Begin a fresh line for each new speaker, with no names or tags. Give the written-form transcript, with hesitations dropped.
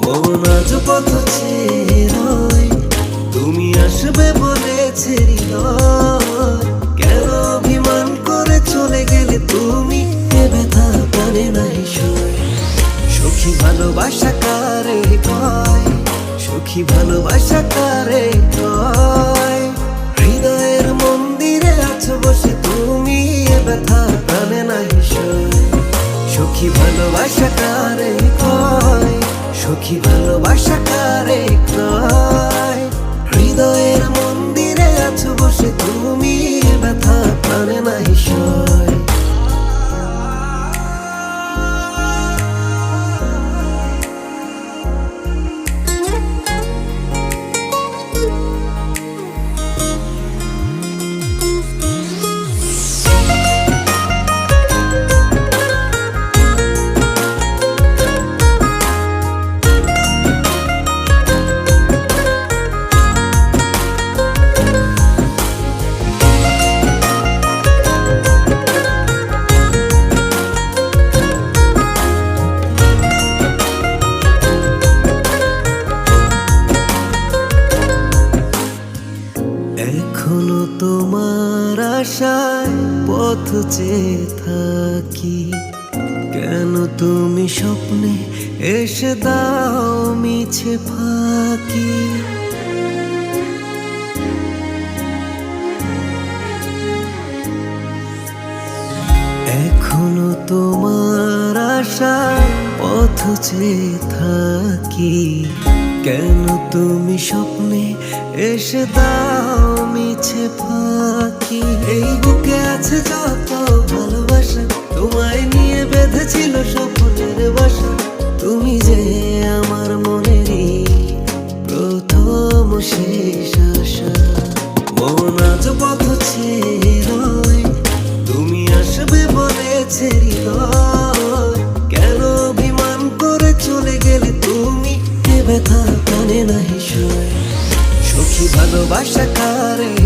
মন আজ পথ চেয়ে রয়, তুমি আসবে বলেছে হৃদয়। কেন অভিমান করে চলে গেলে তুমি, এ ব্যথা কানে নাই সয়। সখী ভালোবাসা কারে কয়, সখী ভালোবাসা কারে কয়। হৃদয়ের মন্দিরে আছো বসে তুমি, এ ব্যথা কানে নাই সয়। সখী ভালোবাসা কারে কয়, সখী ভালোবাসা কারে কয়। হৃদয়ের মন্দিরে আছো বসে তুমি, এ ব্যথা কানে নাই সয়। এখনো তোমার আশায় পথ চেয়ে থাকি, কেন তুমি স্বপ্নে এসে দাও মিছে ফাঁকি। এখনো তোমার আশায় পথ চেয়ে থাকি, কেন তুমি স্বপ্নে এসে দাও মিছে ফাঁকি। এই বুকে আছে যত ভালোবাসা, তোমায় নিয়ে বেঁধেছিল স্বপ্নের বাসা। তুমি যে আমার মনেরই প্রথম শেষ আশা। মন আজ পথ চেয়ে রয়, তুমি আসবে বলেছে হৃদয়। কেন অভিমান করে চলে গেলে তুমি, এ ব্যথা কানে নাই সয়। সখী ভালোবাসা কারে